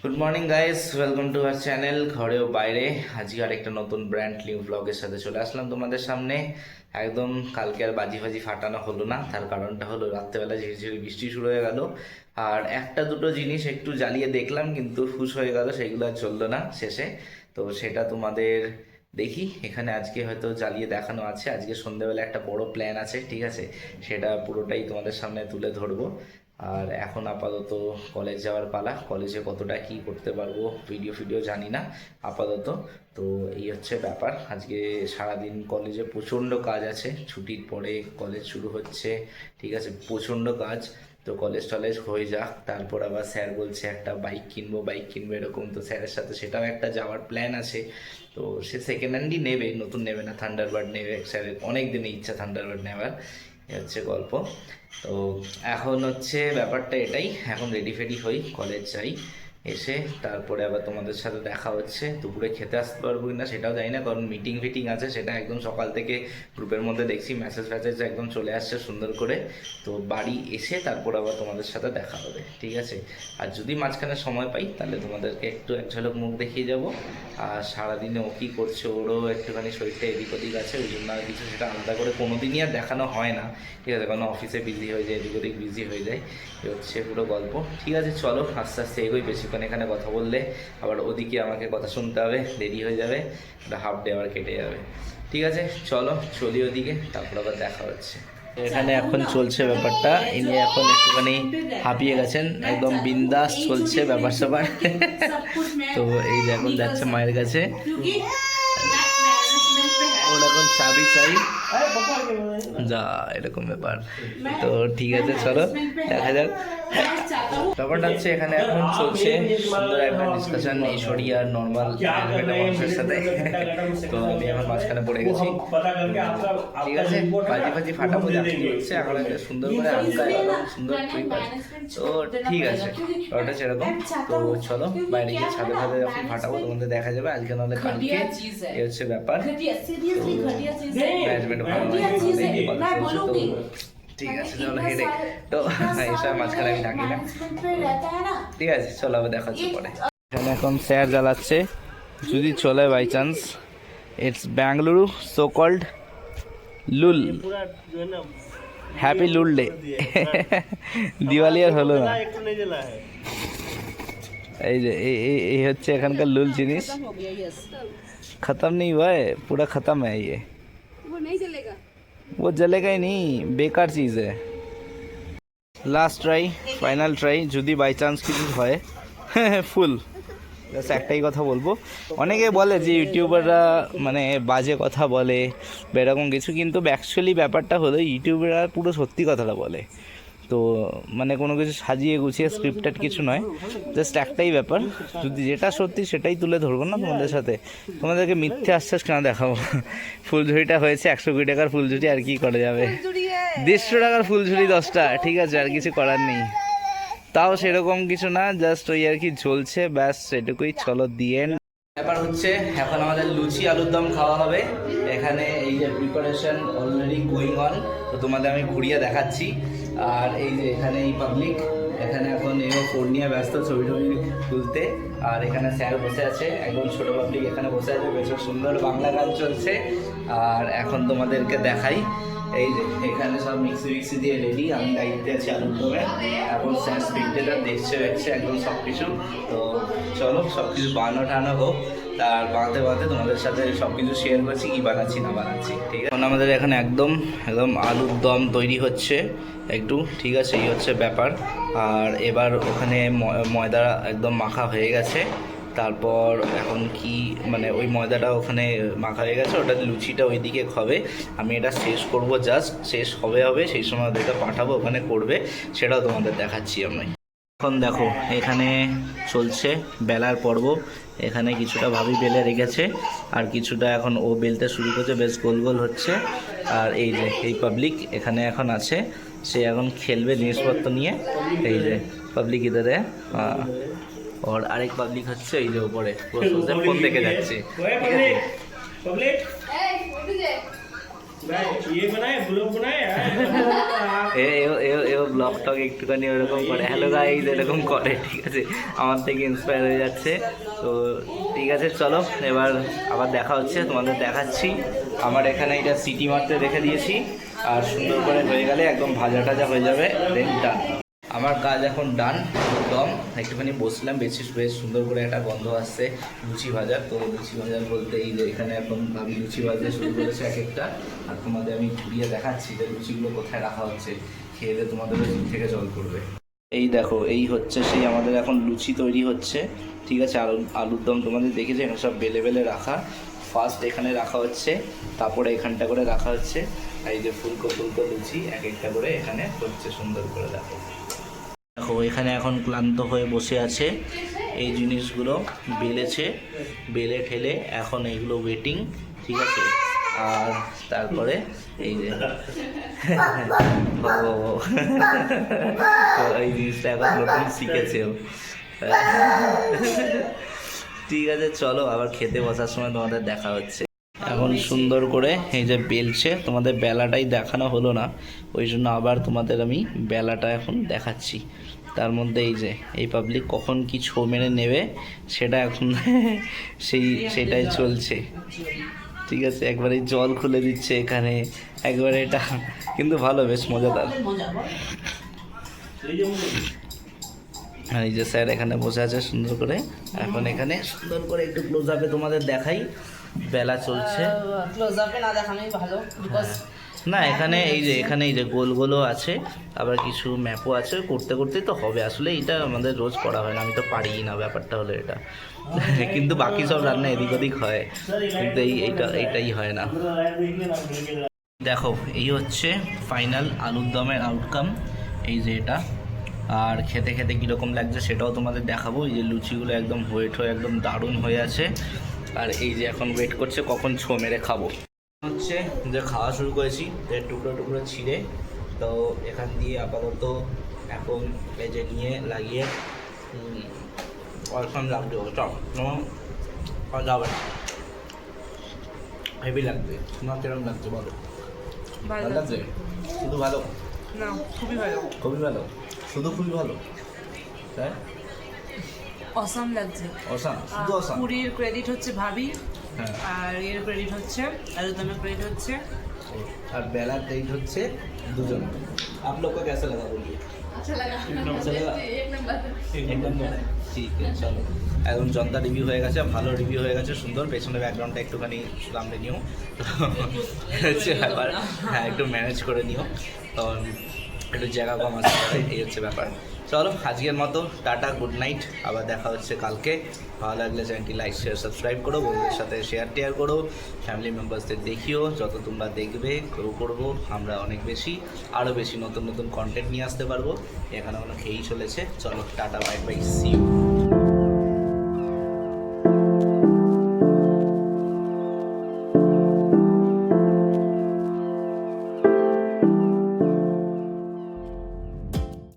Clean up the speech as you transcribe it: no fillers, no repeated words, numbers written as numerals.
Good morning guys, welcome to our channel ঘরেও বাইরে। আজকে আর একটা নতুন ব্র্যান্ড নিউ ব্লগের সাথে চলে আসলাম তোমাদের সামনে। একদম কালকে আর বাজি ফাজি ফাটানো হলো না, তার কারণটা হলো রাত্রেবেলা ঝিরিঝিরি বৃষ্টি শুরু হয়ে গেল। আর একটা দুটো জিনিস একটু জ্বালিয়ে দেখলাম, কিন্তু ফুস হয়ে গেল, সেগুলো আর চললো না শেষে। তো সেটা তোমাদের দেখি এখানে আজকে হয়তো জ্বালিয়ে দেখানো আছে। আজকে সন্ধ্যেবেলা একটা বড় প্ল্যান আছে, ঠিক আছে? সেটা পুরোটাই তোমাদের সামনে তুলে ধরবো। আর এখন আপাতত কলেজ যাওয়ার পালা। কলেজে কতটা কি করতে পারবো ভিডিও ফিডিও জানি না আপাতত। তো এই হচ্ছে ব্যাপার। আজকে সারাদিন কলেজে প্রচণ্ড কাজ আছে, ছুটির পরে কলেজ শুরু হচ্ছে, ঠিক আছে? প্রচণ্ড কাজ। তো কলেজ টলেজ হয়ে যাক, তারপর আবার স্যার বলছে একটা বাইক কিনবো এরকম। তো স্যারের সাথে সেটাও একটা যাওয়ার প্ল্যান আছে। তো সে সেকেন্ড হ্যান্ডই নেবে, নতুন নেবে না, থান্ডারবার্ড নেবে। স্যারের অনেক দিনের ইচ্ছা থান্ডারবার্ড নেওয়ার। এ হচ্ছে গল্প। তো এখন হচ্ছে ব্যাপারটা এটাই, এখন রেডি ফেডি হই, কলেজ যাই, এসে তারপরে আবার তোমাদের সাথে দেখা হচ্ছে। দুপুরে খেতে আসতে পারবো কি না সেটাও জানি না, কারণ মিটিং ফিটিং আছে। সেটা একদম সকাল থেকে গ্রুপের মধ্যে দেখছি মেসেজ ফ্যাসেজ একদম চলে আসছে সুন্দর করে। তো বাড়ি এসে তারপর আবার তোমাদের সাথে দেখা হবে, ঠিক আছে? আর যদি মাঝখানে সময় পাই তাহলে তোমাদেরকে একটু এক ঝলক মুখ দেখিয়ে যাব। আর সারাদিনে ও কী করছে, ওরও একটুখানি শরীরটা এদিক ওদিক আছে, ওই জন্য আর কিছু সেটা আলাদা করে কোনোদিনই আর দেখানো হয় না, ঠিক আছে? কারণ অফিসে বিজি হয়ে যায়, এদিক ওদিক বিজি হয়ে যায়। এ হচ্ছে পুরো গল্প। ঠিক আছে, চলো আস্তে আস্তে এগোই। বেশিক্ষণ এখানে কথা বললে আবার ওদিকে আমাকে কথা শুনতে হবে, দেরি হয়ে যাবে, একটা হাফ ডে আবার কেটে যাবে। ঠিক আছে, চলো চলি ওদিকে, তারপর আবার দেখা হচ্ছে। এখানে এখন চলছে ব্যাপারটা, ইনি এখন একটুখানি হাঁপিয়ে গেছেন, একদম বিন্দাস চলছে ব্যাপার স্যাপার। তো এই যে এখন যাচ্ছে মায়ের কাছে, ওর এখন চাবি চাই, যা এরকম ব্যাপার। তো ঠিক আছে, চলো দেখা যাক। ব্যাপারটা হচ্ছে এখানে এখন চলছে সুন্দর একটা ডিসকাশন ঈশ্বরী আর নর্মাল মানুষের সাথে। তো আমি এখন মাঝখানে পড়ে গেছি। ঠিক আছে, বাজি ফাজি ফাটাবো যাচ্ছি হচ্ছে এখন সুন্দর করে হালকা একদম সুন্দর ট্রিপার। তো ঠিক আছে, ব্যাপারটা সেরকম। তো চলো বাইরে গিয়ে ছাদে ফাদে যখন ফাটাবো তোমাদের দেখা যাবে, আজকে নাহলে কালকে। এই হচ্ছে ব্যাপার। ম্যানেজমেন্ট ভালো নয়, ঠিক আছে চলো হেডে। তো এসব মাঝখানে আমি থাকি না, ঠিক আছে? চলো আবার দেখা হচ্ছে পরে। এখানে এখন স্যার জ্বালাচ্ছে, যদি চলে by chance. It's Bengaluru so called লুল। হ্যাপি লুল ডে। দিওয়ালি আর হলো না। এই যে এই হচ্ছে এখানকার লুল জিনিস। खत्म नहीं हुआ है, पूरा खत्म है ये। वो नहीं जलेगा, वो जलेगा ही नहीं, बेकार चीज़ है। লাস্ট ট্রাই, ফাইনাল ট্রাই, যদি বাই চান্স কিছু হয়। ফুল জাস্ট একটাই কথা বলবো, অনেকে বলে যে ইউটিউবাররা মানে বাজে কথা বলে বা এরকম কিছু, কিন্তু অ্যাকচুয়ালি ব্যাপারটা হলো ইউটিউবাররা পুরো সত্যি কথাটা বলে। তো মানে কোনো কিছু সাজিয়ে গুছিয়ে স্ক্রিপ্টেড কিছু নয়, জাস্ট একটাই ব্যাপার, যদি যেটা সত্যি সেটাই তুলে ধরবো না তোমাদের সাথে। তোমাদেরকে মিথ্যে আশ্বাস কেন দেখাবো? ফুলঝুরিটা হয়েছে 120 টাকার ফুলঝুরি, আর কি করা যাবে? 150 টাকার ফুলঝুরি 10টা, ঠিক আছে, আর কিছু করার নেই। তাও সেরকম কিছু না, জাস্ট ওই আর কি ঝলছে, ব্যাস সেটুকুই। চলো দিয়ে ব্যাপার হচ্ছে এখন আমাদের লুচি আলুর দম খাওয়া হবে। এখানে এই যে প্রিপারেশন অলরেডি গোয়িং অন, তো তোমাদের আমি ঘুরিয়ে দেখাচ্ছি। আর এই যে এখানে এই পাবলিক, এখানে এখন এও ফোন নিয়ে ব্যস্ত ছবি টবি তুলতে। আর এখানে স্যার বসে আছে, একদম ছোটো পাবলিক এখানে বসে আছে, বেশ সুন্দর বাংলা গান চলছে। আর এখন তোমাদেরকে দেখাই, এই যে এখানে সব মিক্সি দিয়ে রেডি, আমি দায়িত্বে আছি আলুর দমে। এখন স্যার স্পিডটা দেখছে একদম সব কিছু। তো চলো সব কিছু বানানো টানো হোক, তার বানাতে তোমাদের সাথে সব কিছু শেয়ার করছি, কি বানাচ্ছি না বানাচ্ছি, ঠিক আছে? এখন আমাদের এখানে একদম আলুর দম তৈরি হচ্ছে একটু, ঠিক আছে? এই হচ্ছে ব্যাপার। আর এবার ওখানে ময়দা একদম মাখা হয়ে গেছে। তারপর এখন কি মানে ওই ময়দাটা ওখানে মাখা হয়ে গেছে, ওটা লুচিটা ওইদিকে হবে। আমি এটা শেষ করব, জাস্ট শেষ হবে সেই সময় ওদেরকে পাঠাবো, ওখানে করবে, সেটাও তোমাদের দেখাচ্ছি আমি। এখন দেখো এখানে চলছে বেলার পর্ব। এখানে কিছুটা ভাবি বেলে রেখেছে, আর কিছুটা এখন ও বেলতে শুরু করছে, বেশ গোল গোল হচ্ছে। আর এই যে এই পাবলিক এখানে এখন আছে, সে এখন খেলবে জিনিসপত্র নিয়ে। এই যে পাবলিক ইধারে, আর আরেক পাবলিক হচ্ছে এই যে উপরে ফোন দেখে যাচ্ছে, ঠিক আছে? এ ব্লগ টক একটুখানি ওরকম করে, হ্যালো গাইজ এরকম করে, ঠিক আছে, আমার থেকে ইন্সপায়ার হয়ে যাচ্ছে। তো ঠিক আছে চলো, এবার আবার দেখা হচ্ছে, তোমাদের দেখাচ্ছি। আমার এখানে এটা সিটি মারতে রেখে দিয়েছি, আর সুন্দর করে হয়ে গেলে একদম ভাজা টাজা হয়ে যাবে, দেন ডান। আমার কাজ এখন ডান একদম। একটুখানি বসলাম, বেশ সুন্দর করে একটা গন্ধ আসছে লুচি ভাজার। তো লুচি ভাজার বলতে এই যে এখানে এখন ভাবি লুচি ভাজতে শুরু করেছে এক একটা, আর তোমাদের আমি ঘুরিয়ে দেখাচ্ছি যে লুচিগুলো কোথায় রাখা হচ্ছে, খেয়ে দিয়ে তোমাদেরও জিভ থেকে জল পড়বে। এই দেখো, এই হচ্ছে সেই আমাদের এখন লুচি তৈরি হচ্ছে, ঠিক আছে। আলুর দম তোমাদের দেখেছি, এখানে সব বেলে বেলে রাখা। ফার্স্ট এখানে রাখা হচ্ছে, তারপরে এখানটা করে রাখা হচ্ছে, আর এই যে ফুলকো ফুলকো লুচি এক একটা করে এখানে হচ্ছে সুন্দর করে। দেখো দেখো এখানে এখন ক্লান্ত হয়ে বসে আছে, এই জিনিসগুলো বেলেছে, বেলে ঠেলে এখন এইগুলো ওয়েটিং, ঠিক আছে। আর তারপরে এই যে এই জিনিসটা এখন নতুন শিখেছে, ঠিক আছে চলো আবার খেতে বসার সময় তোমাদের দেখা হচ্ছে। এখন সুন্দর করে এই যে বেলছে, তোমাদের বেলাটাই দেখানো হলো না, ওই জন্য আবার তোমাদের আমি বেলাটা এখন দেখাচ্ছি। তার মধ্যে এই যে এই পাবলিক কখন কি ছো মেরে নেবে সেটা এখন সেটাই চলছে, ঠিক আছে। একবারে জল খুলে দিচ্ছে এখানে, একবারে এটা কিন্তু ভালো, বেশ মজাদার। আর এই যে স্যার এখানে বসে আছে সুন্দর করে, এখন এখানে সুন্দর করে একটু ক্লোজ আপে তোমাদের দেখাই, বেলা চলছে। ক্লোজ আপে না দেখানোই ভালো, বিকজ না এখানে এই যে গোল গোলও আছে, আবার কিছু ম্যাপও আছে, করতে করতেই তো হবে। আসলে এটা আমাদের রোজ করা হয় না, আমি তো পারিই না, ব্যাপারটা হলো এটা। কিন্তু বাকি সব রান্না এদিক ওদিক হয়, কিন্তু এইটাই হয় না। দেখো এই হচ্ছে ফাইনাল আলুর দমের আউটকাম, এই যে এটা। আর খেতে খেতে কীরকম লাগছে সেটাও তোমাদের দেখাবো। এই যে লুচিগুলো একদম ওয়েট হয়ে একদম দারুণ হয়ে আছে, আর এই যে এখন ওয়েট করছে কখন ছো মেরে খাবো। হচ্ছে যে খাওয়া শুরু করেছি, টুকরো টুকরো ছিঁড়ে, তো এখান দিয়ে আপাতত এখন পেজে নিয়ে লাগিয়ে অসম লাগবে, চপ যাবে, হেভি লাগবে। তোমার কিরকম লাগছে বলো? ভালো লাগছে? শুধু ভালো না, খুবই ভালো, খুবই ভালো, শুধু খুবই ভালো, তাই অসাম লাগছে। অসাম, শুধু অসাম। পুরীর ক্রেডিট হচ্ছে ভাবি, হ্যাঁ, আর এর ক্রেডিট হচ্ছে আলুদমের ক্রেডিট হচ্ছে, और बेला क्रेडिट হচ্ছে দুজন। आप लोग को कैसा लगा बोलिए? अच्छा लगा, एक नंबर, ঠিক আছে চলো। এখন জনতা রিভিউ হয়ে গেছে, ভালো রিভিউ হয়ে গেছে, সুন্দর। পেছনে ব্যাকগ্রাউন্ডটা একটুখানি সামলে নিও, হচ্ছে ব্যাপার, হ্যাঁ একটু ম্যানেজ করে নিও, তখন একটু জায়গা কম আসতে পারে, এই হচ্ছে ব্যাপার। চলো আজকের মতো টাটা, গুড নাইট, আবার দেখা হচ্ছে কালকে। ভালো লাগলে চ্যানেলটি লাইক শেয়ার সাবস্ক্রাইব করো, বন্ধুদের সাথে শেয়ার করো, ফ্যামিলি মেম্বার্সদের দেখিও। যত তোমরা দেখবে গ্রো করবো আমরা অনেক বেশি, আরও বেশি নতুন নতুন কন্টেন্ট নিয়ে আসতে পারবো। এখানে খেয়েই চলেছে। চলো টাটা, বাই বাই, সি ইউ।